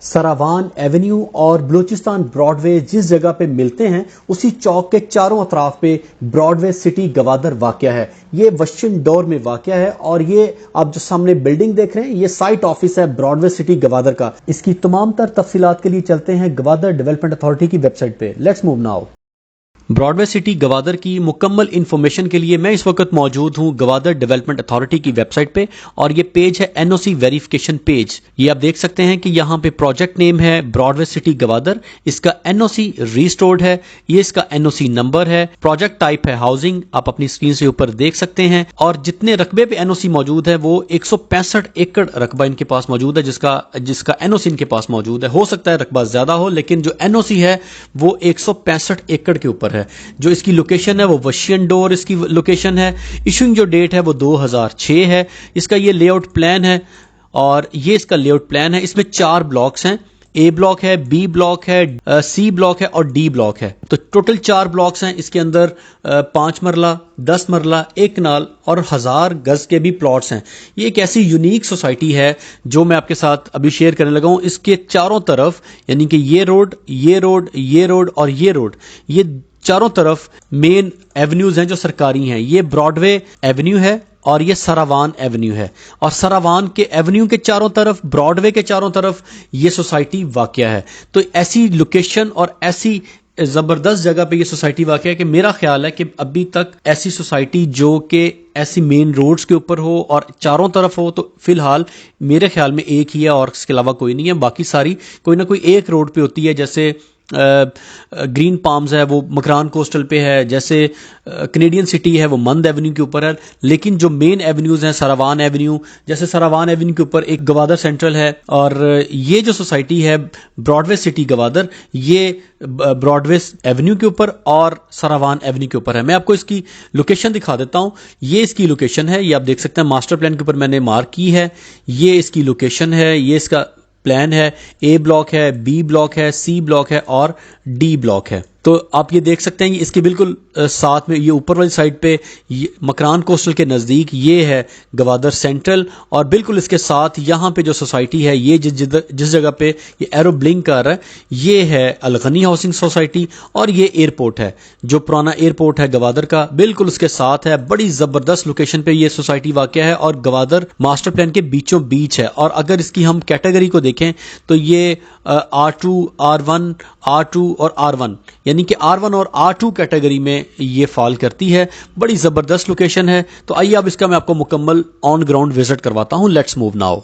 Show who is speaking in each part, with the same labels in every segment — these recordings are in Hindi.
Speaker 1: सरावान एवेन्यू और बलूचिस्तान ब्रॉडवे जिस जगह पे मिलते हैं उसी चौक के चारों अतराफ पे ब्रॉडवे सिटी गवादर वाक़या है। ये वशिन डोर में वाक़या है और ये आप जो सामने बिल्डिंग देख रहे हैं ये साइट ऑफिस है ब्रॉडवे सिटी गवादर का। इसकी तमाम तर तफसीलात के लिए चलते हैं गवादर डेवलपमेंट अथॉरिटी की वेबसाइट पे। Let's move now. Broadway city Gwadar की मुकम्मल इन्फॉर्मेशन के लिए मैं इस वक्त मौजूद हूं गवादर डेवलपमेंट अथॉरिटी की वेबसाइट पे और ये पेज है एनओसी वेरिफिकेशन पेज। ये आप देख सकते हैं कि यहाँ पे प्रोजेक्ट नेम है ब्रॉडवे सिटी गवादर, इसका एनओसी रीस्टोर्ड है, ये इसका एनओसी नंबर है, प्रोजेक्ट टाइप है हाउसिंग, आप अपनी स्क्रीन से ऊपर देख सकते हैं। और जितने रकबे पे एनओसी मौजूद है वो 165 एकड़ रकबा इनके पास मौजूद है, जिसका एनओसी इनके पास मौजूद है। हो सकता है रकबा ज्यादा हो लेकिन जो एनओसी है वो 165 एकड़ के ऊपर है। जो इसकी लोकेशन है वो वशियन डोर इसकी लोकेशन है। इशूइंग जो डेट है वो 2006 है। इसका ये लेआउट प्लान है और ये इसका लेआउट प्लान है। इसमें 4 ब्लॉक्स हैं, ए ब्लॉक है, बी ब्लॉक है, सी ब्लॉक है और डी ब्लॉक है। तो टोटल 4 ब्लॉक्स हैं। इसके अंदर 5 मरला, 10 मरला, 1 कनाल और 1000 गज के भी प्लॉट्स हैं। ये एक ऐसी यूनिक सोसाइटी है जो मैं आपके साथ अभी शेयर करने लगा हूं। इसके चारों तरफ यानी कि ये रोड, ये रोड, ये रोड और ये रोड, ये चारों तरफ मेन एवेन्यूज हैं जो सरकारी हैं। ये ब्रॉडवे एवेन्यू है और ये सरावान एवेन्यू है और सरावान के एवेन्यू के चारों तरफ, ब्रॉडवे के चारों तरफ ये सोसाइटी वाक़या है। तो ऐसी लोकेशन और ऐसी जबरदस्त जगह पे ये सोसाइटी वाक़या है कि मेरा ख्याल है कि अभी तक ऐसी सोसाइटी जो कि ऐसी मेन रोड्स के ऊपर हो और चारों तरफ हो तो फिलहाल मेरे ख्याल में एक ही है और इसके अलावा कोई नहीं है। बाकी सारी कोई ना कोई एक रोड पे होती है, जैसे ग्रीन पाम्स है वो मकरान कोस्टल पे है, जैसे कैनेडियन सिटी है वो मंद एवेन्यू के ऊपर है। लेकिन जो मेन एवेन्यूज हैं सरावान एवेन्यू, जैसे सरावान एवेन्यू के ऊपर एक गवादर सेंट्रल है और ये जो सोसाइटी है ब्रॉडवे सिटी गवादर ये ब्रॉडवे एवेन्यू के ऊपर और सरावान एवेन्यू के ऊपर है। मैं आपको इसकी लोकेशन दिखा देता हूं। ये इसकी लोकेशन है, ये आप देख सकते हैं मास्टर प्लान के ऊपर मैंने मार्क की है। ये इसकी लोकेशन है, ये इसका प्लान है। ए ब्लॉक है, बी ब्लॉक है, सी ब्लॉक है और डी ब्लॉक है। तो आप ये देख सकते हैं इसके बिल्कुल साथ में ये ऊपर वाली साइड पे मकरान कोस्टल के नज़दीक ये है गवादर सेंट्रल और बिल्कुल इसके साथ यहाँ पे जो सोसाइटी है ये जिस जगह पे ये एरो ब्लिंक कर रहा है ये है अलगनी हाउसिंग सोसाइटी और ये एयरपोर्ट है जो पुराना एयरपोर्ट है गवादर का, बिल्कुल उसके साथ है। बड़ी ज़बरदस्त लोकेशन पे ये सोसाइटी वाक़या है और गवादर मास्टर प्लान के बीचों बीच है। और अगर इसकी हम कैटेगरी को देखें तो ये R2, R1, R2 और R1 यानी कि R1 और R2 कैटेगरी में ये फॉल करती है। बड़ी ज़बरदस्त लोकेशन है। तो आइए अब इसका मैं आपको मुकम्मल ऑन ग्राउंड विजिट करवाता हूं। Let's move now.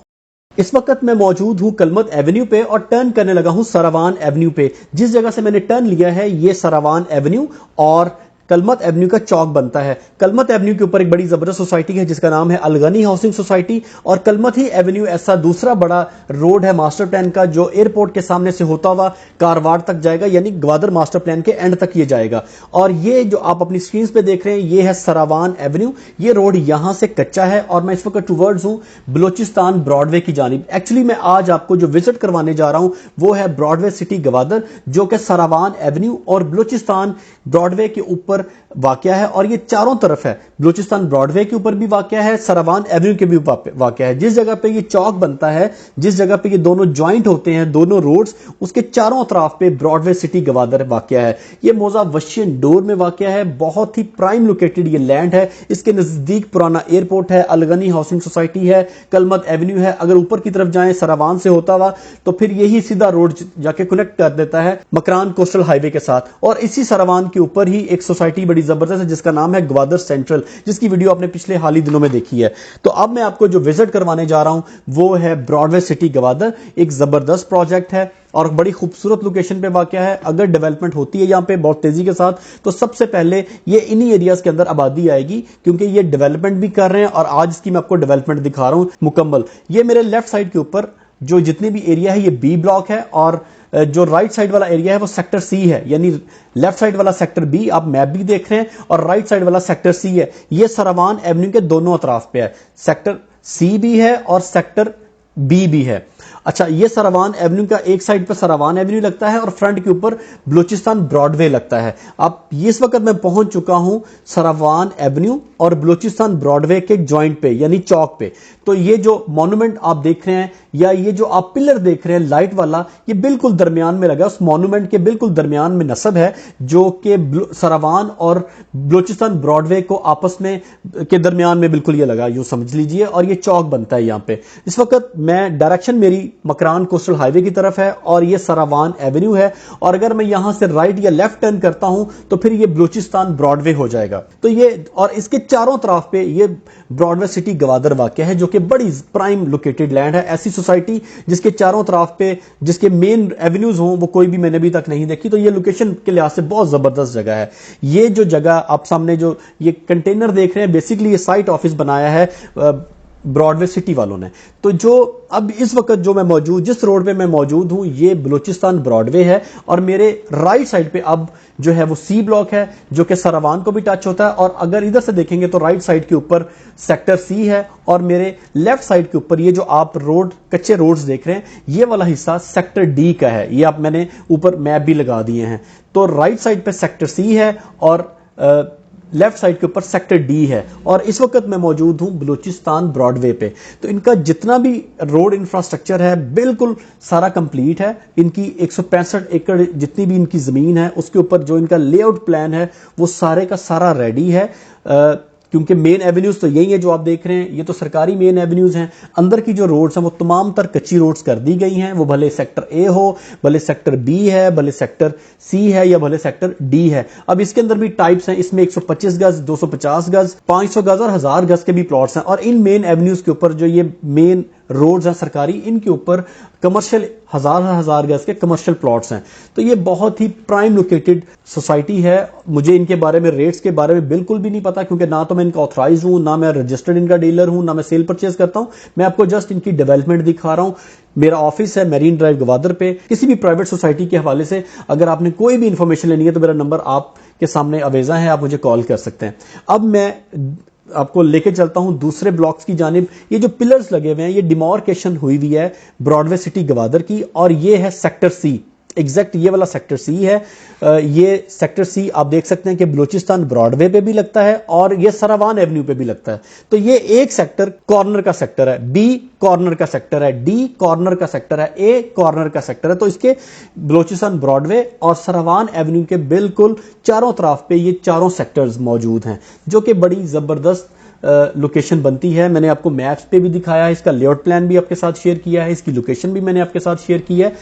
Speaker 1: इस वक्त मैं मौजूद हूं कलमत एवेन्यू पे और टर्न करने लगा हूं सरावान एवेन्यू पे। जिस जगह से मैंने टर्न लिया है ये सरावान एवेन्यू और कलमत एवेन्यू का चौक बनता है। कलमत एवेन्यू के ऊपर एक बड़ी जबरदस्त सोसाइटी है जिसका नाम है अलगनी हाउसिंग सोसाइटी और कलमत ही एवेन्यू ऐसा दूसरा बड़ा रोड है मास्टर प्लान का जो एयरपोर्ट के सामने से होता हुआ कारवाड़ तक जाएगा, यानी ग्वादर मास्टर प्लान के एंड तक ये जाएगा। और ये जो आप अपनी स्क्रीन पे देख रहे हैं ये है सरावान एवेन्यू। ये रोड यहां से कच्चा है और मैं इस वक्त टूवर्ड्स हूं बलूचिस्तान ब्रॉडवे की जानिब। एक्चुअली मैं आज आपको जो विजिट करवाने जा रहा हूं वो है ब्रॉडवे सिटी गवादर जो कि सरावान एवेन्यू और बलूचिस्तान ब्रॉडवे के ऊपर वाक़या है और ये चारों तरफ है। बलूचिस्तान ब्रॉडवे के ऊपर भी वाक़या है, सरावान एवेन्यू के भी वाक़या है। जिस जगह पे ये चौक बनता है, जिस जगह पे ये दोनों ज्वाइंट होते हैं दोनों रोड्स, उसके चारों तरफ पे ब्रॉडवे सिटी गवादर वाक़या है। ये मौजा वशियन डोर में वाक़या है, बहुत ही प्राइम लोकेटेड ये लैंड है। इसके नजदीक पुराना एयरपोर्ट है, अलगनी हाउसिंग सोसाइटी है, कलमत एवेन्यू है। अगर ऊपर की तरफ जाएं सरावान से होता हुआ तो फिर यही सीधा रोड जाके कनेक्ट कर देता है मकरान कोस्टल हाईवे के साथ। और इसी सरावान के ऊपर ही एक सोसाइटी बड़ी जबरदस्त है जिसका नाम है ग्वादर सेंट्रल, जिसकी वीडियो आपने पिछले हाल ही दिनों में देखी है। तो अब मैं आपको जो विजिट करवाने जा रहा हूं वो है ब्रॉडवे सिटी गवादर। एक जबरदस्त प्रोजेक्ट है और बड़ी खूबसूरत लोकेशन पे वाक़या है। अगर डेवलपमेंट होती है यहां पे बहुत तेजी के साथ तो सबसे पहले ये इन्हीं एरियाज के अंदर आबादी आएगी क्योंकि ये डेवलपमेंट भी कर रहे हैं और आज इसकी मैं आपको डेवलपमेंट दिखा रहा हूं मुकम्मल। ये मेरे लेफ्ट साइड के ऊपर जो जितने भी एरिया है ये बी ब्लॉक है और जो राइट साइड वाला एरिया है वो सेक्टर सी है, यानी लेफ्ट साइड वाला सेक्टर बी, आप मैप भी देख रहे हैं, और राइट साइड वाला सेक्टर सी है। ये सरावान एवेन्यू के दोनों अतराफ पे है, सेक्टर सी भी है और सेक्टर बी भी है। अच्छा, ये सरावान एवेन्यू का एक साइड पर सरावान एवेन्यू लगता है और फ्रंट के ऊपर बलूचिस्तान ब्रॉडवे लगता है। अब इस वक्त मैं पहुंच चुका हूं सरावान एवेन्यू और बलूचिस्तान ब्रॉडवे के जॉइंट पे यानी चौक पे। तो ये जो मॉन्यूमेंट आप देख रहे हैं या ये जो आप पिलर देख रहे हैं लाइट वाला, ये बिल्कुल दरमियान में लगा, उस मॉन्यूमेंट के बिल्कुल दरमियान में नस्ब है, जो कि सरावान और बलूचिस्तान ब्रॉडवे को आपस में के दरमियान में बिल्कुल ये लगा, यूं समझ लीजिए। और ये चौक बनता है यहां पे। इस वक्त मैं डायरेक्शन मेरी मकरान कोस्टल हाईवे की तरफ है और ये सरावान एवेन्यू है, और अगर मैं यहां से राइट या लेफ्ट टर्न करता हूं तो फिर ये बलूचिस्तान ब्रॉडवे हो जाएगा। तो ये, और इसके चारों तरफ पे ये ब्रॉडवे सिटी गवादर वाक़या है, जो कि बड़ी प्राइम लोकेटेड लैंड है। ऐसी सोसाइटी जिसके चारों तरफ पे जिसके मेन एवेन्यूज हों वो कोई भी मैंने अभी तक नहीं देखी। तो ये लोकेशन के लिहाज से बहुत जबरदस्त जगह है। ये जो जगह आप सामने जो ये कंटेनर देख रहे हैं, बेसिकली ये साइट ऑफिस बनाया है ब्रॉडवे सिटी वालों ने। तो जो अब इस वक्त जो मैं मौजूद, जिस रोड पे मैं मौजूद हूं, ये बलूचिस्तान ब्रॉडवे है, और मेरे राइट साइड पे अब जो है वो सी ब्लॉक है, जो कि सरावान को भी टच होता है। और अगर इधर से देखेंगे तो राइट साइड के ऊपर सेक्टर सी है, और मेरे लेफ्ट साइड के ऊपर ये जो आप रोड, कच्चे रोड्स देख रहे हैं, ये वाला हिस्सा सेक्टर डी का है। ये आप मैंने ऊपर मैप भी लगा दिए हैं। तो राइट साइड पे सेक्टर सी है और लेफ्ट साइड के ऊपर सेक्टर डी है, और इस वक्त मैं मौजूद हूं बलूचिस्तान ब्रॉडवे पे। तो इनका जितना भी रोड इंफ्रास्ट्रक्चर है बिल्कुल सारा कंप्लीट है। इनकी 165 एकड़ जितनी भी इनकी जमीन है, उसके ऊपर जो इनका लेआउट प्लान है वो सारे का सारा रेडी है। क्योंकि मेन एवेन्यूज तो यही है जो आप देख रहे हैं, ये तो सरकारी मेन एवेन्यूज हैं। अंदर की जो रोड्स हैं वो तमाम तर कच्ची रोड्स कर दी गई हैं, वो भले सेक्टर ए हो, भले सेक्टर बी है, भले सेक्टर सी है, या भले सेक्टर डी है। अब इसके अंदर भी टाइप्स हैं, इसमें 125 गज, 250 गज, 500 गज और 1000 गज के भी प्लॉट्स हैं। और इन मेन एवेन्यूज के ऊपर जो ये मेन रोड्स हैं सरकारी, इनके ऊपर कमर्शियल हजार गज के कमर्शियल प्लॉट्स हैं। तो ये बहुत ही प्राइम लोकेटेड सोसाइटी है। मुझे इनके बारे में, रेट्स के बारे में बिल्कुल भी नहीं पता, क्योंकि ना तो मैं इनका ऑथराइज हूं, ना मैं रजिस्टर्ड इनका डीलर हूं, ना मैं सेल परचेज करता हूं। मैं आपको जस्ट इनकी डेवलपमेंट दिखा रहा हूं। मेरा ऑफिस है मैरीन ड्राइव गवादर पे। किसी भी प्राइवेट सोसाइटी के हवाले से अगर आपने कोई भी इंफॉर्मेशन लेनी है तो मेरा नंबर आपके सामने अवेजा है, आप मुझे कॉल कर सकते हैं। अब मैं आपको लेके चलता हूं दूसरे ब्लॉक्स की जानिब। ये जो पिलर्स लगे हुए हैं, ये डिमार्केशन हुई हुई है ब्रॉडवे सिटी गवादर की, और ये है सेक्टर सी। एग्जैक्ट ये वाला सेक्टर सी है। ये सेक्टर सी आप देख सकते हैं कि बलूचिस्तान ब्रॉडवे पे भी लगता है और ये सरावान एवेन्यू पे भी लगता है। तो ये एक सेक्टर कॉर्नर का सेक्टर है, बी कॉर्नर का सेक्टर है, डी कॉर्नर का सेक्टर है, ए कॉर्नर का सेक्टर है। तो इसके बलूचिस्तान ब्रॉडवे और सरावान एवेन्यू के बिल्कुल चारों तरफ पे ये चारों सेक्टर्स मौजूद हैं, जो कि बड़ी जबरदस्त लोकेशन बनती है। मैंने आपको मैप्स पे भी दिखाया है, इसका लेआउट प्लान भी आपके साथ शेयर किया है, इसकी लोकेशन भी मैंने आपके साथ शेयर की है।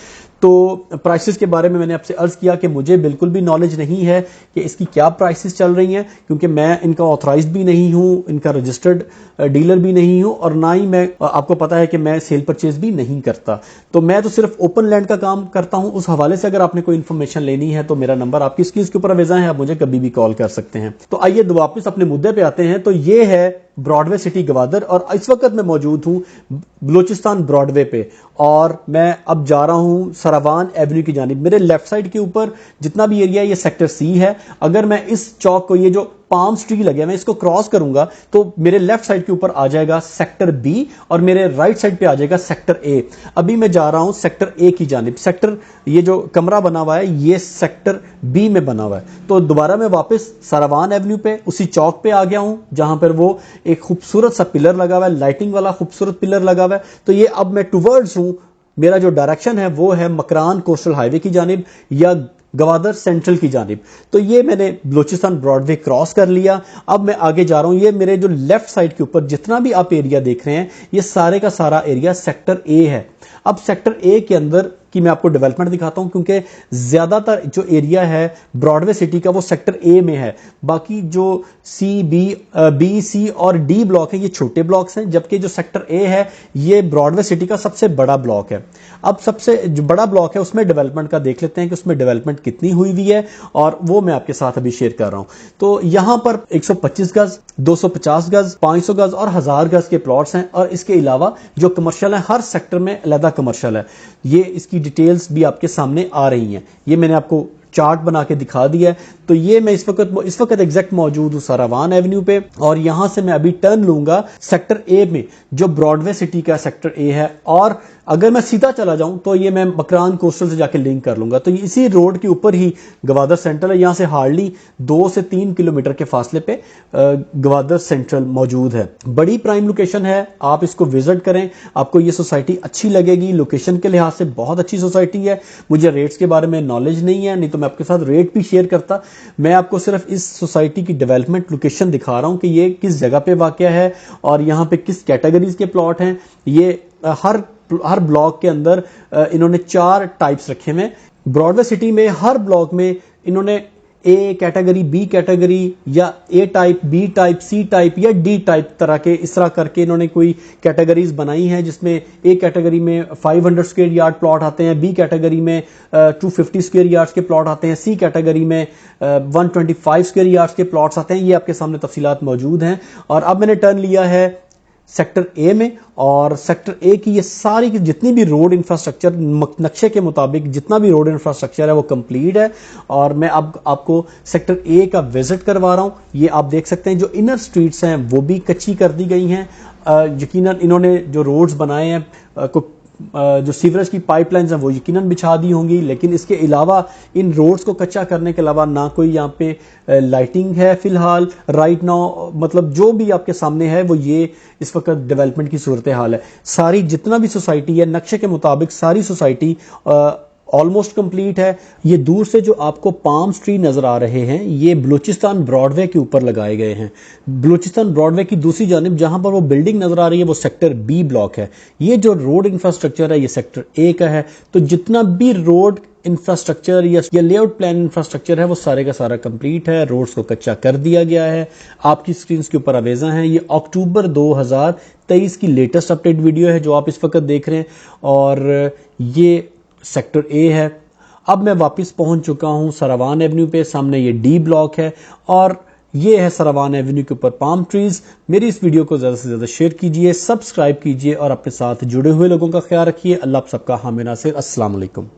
Speaker 1: तो प्राइसेस के बारे में मैंने आपसे अर्ज किया कि मुझे बिल्कुल भी नॉलेज नहीं है कि इसकी क्या प्राइसेस चल रही हैं, क्योंकि मैं इनका ऑथराइज्ड भी नहीं हूं, इनका रजिस्टर्ड डीलर भी नहीं हूं, और ना ही मैं, आपको पता है कि मैं सेल परचेज भी नहीं करता। तो मैं तो सिर्फ ओपन लैंड का काम करता हूं। उस हवाले से अगर आपने कोई इन्फॉर्मेशन लेनी है तो मेरा नंबर आपकी स्क्रीन के ऊपर अवेजा है, आप मुझे कभी भी कॉल कर सकते हैं। तो आइए वापस अपने मुद्दे पे आते हैं। तो ये है ब्रॉडवे सिटी गवादर, और इस वक्त मैं मौजूद हूं बलूचिस्तान ब्रॉडवे पे, और मैं अब जा रहा हूं सरावान एवेन्यू की जानिब। मेरे लेफ्ट साइड के ऊपर जितना भी एरिया है ये सेक्टर सी है। अगर मैं इस चौक को, ये जो पाम्स ट्री लगे हैं, मैं इसको क्रॉस करूंगा तो मेरे लेफ्ट साइड के ऊपर आ जाएगा सेक्टर बी, और मेरे राइट साइड पे आ जाएगा सेक्टर ए। अभी मैं जा रहा हूं सेक्टर ए की जानिब। सेक्टर, ये जो कमरा बना हुआ है ये सेक्टर बी में बना हुआ है। तो दोबारा मैं वापस सरावान एवेन्यू पे उसी चौक पे आ गया हूं, जहां पर वो एक खूबसूरत सा पिलर लगा हुआ है, लाइटिंग वाला खूबसूरत पिलर लगा हुआ है। तो ये अब मैं टुवर्ड्स हूं, मेरा जो डायरेक्शन है वो है मकरान कोस्टल हाईवे की जानिब या गवादर सेंट्रल की जानिब। तो ये मैंने बलूचिस्तान ब्रॉडवे क्रॉस कर लिया। अब मैं आगे जा रहा हूं। ये मेरे जो लेफ्ट साइड के ऊपर जितना भी आप एरिया देख रहे हैं, ये सारे का सारा एरिया सेक्टर ए है। अब सेक्टर ए के अंदर की मैं आपको डेवलपमेंट दिखाता हूं, क्योंकि ज्यादातर जो एरिया है ब्रॉडवे सिटी का वो सेक्टर ए में है। बाकी जो सी, बी, सी और डी ब्लॉक है ये छोटे ब्लॉक्स हैं, जबकि जो सेक्टर ए है ये ब्रॉडवे सिटी का सबसे बड़ा ब्लॉक है। अब सबसे जो बड़ा ब्लॉक है उसमें डेवलपमेंट का देख लेते हैं कि उसमें डेवलपमेंट कितनी हुई हुई है, और वो मैं आपके साथ अभी शेयर कर रहा हूं। तो यहां पर 125 गज, 250 गज, 500 गज और 1000 गज के प्लॉट्स हैं, और इसके अलावा जो कमर्शियल है, हर सेक्टर में अलग कमर्शियल है। ये इसकी डिटेल्स भी आपके सामने आ रही हैं। ये मैंने आपको चार्ट बना के दिखा दिया है। तो ये मैं इस वक्त एग्जैक्ट मौजूद हूँ सारावान एवेन्यू पे, और यहां से मैं अभी टर्न लूंगा सेक्टर ए में, जो ब्रॉडवे सिटी का सेक्टर ए है। और अगर मैं सीधा चला जाऊं तो ये मैं मकरान कोस्टल से जाके लिंक कर लूंगा। तो इसी रोड के ऊपर ही गवादर सेंट्रल है। यहां से हार्डली 2 से 3 किलोमीटर के फासले पे गवादर सेंट्रल मौजूद है। बड़ी प्राइम लोकेशन है, आप इसको विजिट करें, आपको ये सोसाइटी अच्छी लगेगी। लोकेशन के लिहाज से बहुत अच्छी सोसाइटी है। मुझे रेट्स के बारे में नॉलेज नहीं है, नहीं तो मैं आपके साथ रेट भी शेयर करता। मैं आपको सिर्फ इस सोसाइटी की डेवलपमेंट लोकेशन दिखा रहा हूं कि ये किस जगह पे वाक़या है और यहां पे किस कैटेगरीज के प्लॉट हैं। ये हर ब्लॉक के अंदर इन्होंने 4 टाइप्स रखे हुए। ब्रॉडवे सिटी में हर ब्लॉक में इन्होंने ए कैटेगरी, बी कैटेगरी, या A type, B type, C type या डी टाइप तरह के, इस तरह करके इन्होंने कोई कैटेगरीज बनाई हैं, जिसमें ए कैटेगरी में 500 स्क्वायर यार्ड प्लॉट आते हैं, बी कैटेगरी में 250 स्क्वायर यार्ड्स के प्लॉट आते हैं, सी कैटेगरी में 125 स्क्वायर यार्ड्स के प्लॉट्स आते हैं। ये आपके सामने तफसीलात मौजूद हैं। और अब मैंने टर्न लिया है सेक्टर ए में, और सेक्टर ए की ये सारी की जितनी भी रोड इंफ्रास्ट्रक्चर नक्शे के मुताबिक जितना भी रोड इंफ्रास्ट्रक्चर है वो कंप्लीट है। और मैं अब आपको सेक्टर ए का विजिट करवा रहा हूं। ये आप देख सकते हैं जो इनर स्ट्रीट्स हैं वो भी कच्ची कर दी गई हैं। यकीनन इन्होंने जो रोड्स बनाए हैं, जो सीवरेज की पाइपलाइंस हैं वो यकीनन बिछा दी होंगी, लेकिन इसके अलावा इन रोड्स को कच्चा करने के अलावा ना कोई यहाँ पे लाइटिंग है फिलहाल राइट नाउ। मतलब जो भी आपके सामने है वो ये इस वक्त डेवलपमेंट की सूरत हाल है। सारी जितना भी सोसाइटी है नक्शे के मुताबिक सारी सोसाइटी ऑलमोस्ट कंप्लीट है। ये दूर से जो आपको पाम ट्री नजर आ रहे हैं ये बलूचिस्तान ब्रॉडवे के ऊपर लगाए गए हैं। बलूचिस्तान ब्रॉडवे की दूसरी जानिब जहां पर वो बिल्डिंग नजर आ रही है वो सेक्टर बी ब्लॉक है। ये जो रोड इंफ्रास्ट्रक्चर है ये सेक्टर ए का है। तो जितना भी रोड इंफ्रास्ट्रक्चर या लेआउट प्लान इंफ्रास्ट्रक्चर है वो सारे का सारा कंप्लीट है। रोड्स को कच्चा कर दिया गया है। आपकी स्क्रीन के ऊपर अवेजा है। ये अक्टूबर 2023 की लेटेस्ट अपडेट वीडियो है जो आप इस वक्त देख रहे हैं, और ये सेक्टर ए है। अब मैं वापस पहुंच चुका हूं सारावान एवेन्यू पे। सामने ये डी ब्लॉक है और ये है सारावान एवेन्यू के ऊपर पाम ट्रीज। मेरी इस वीडियो को ज्यादा से ज्यादा शेयर कीजिए, सब्सक्राइब कीजिए और अपने साथ जुड़े हुए लोगों का ख्याल रखिए। अल्लाह आप सबका हामी नासिर। अस्सलाम वालेकुम।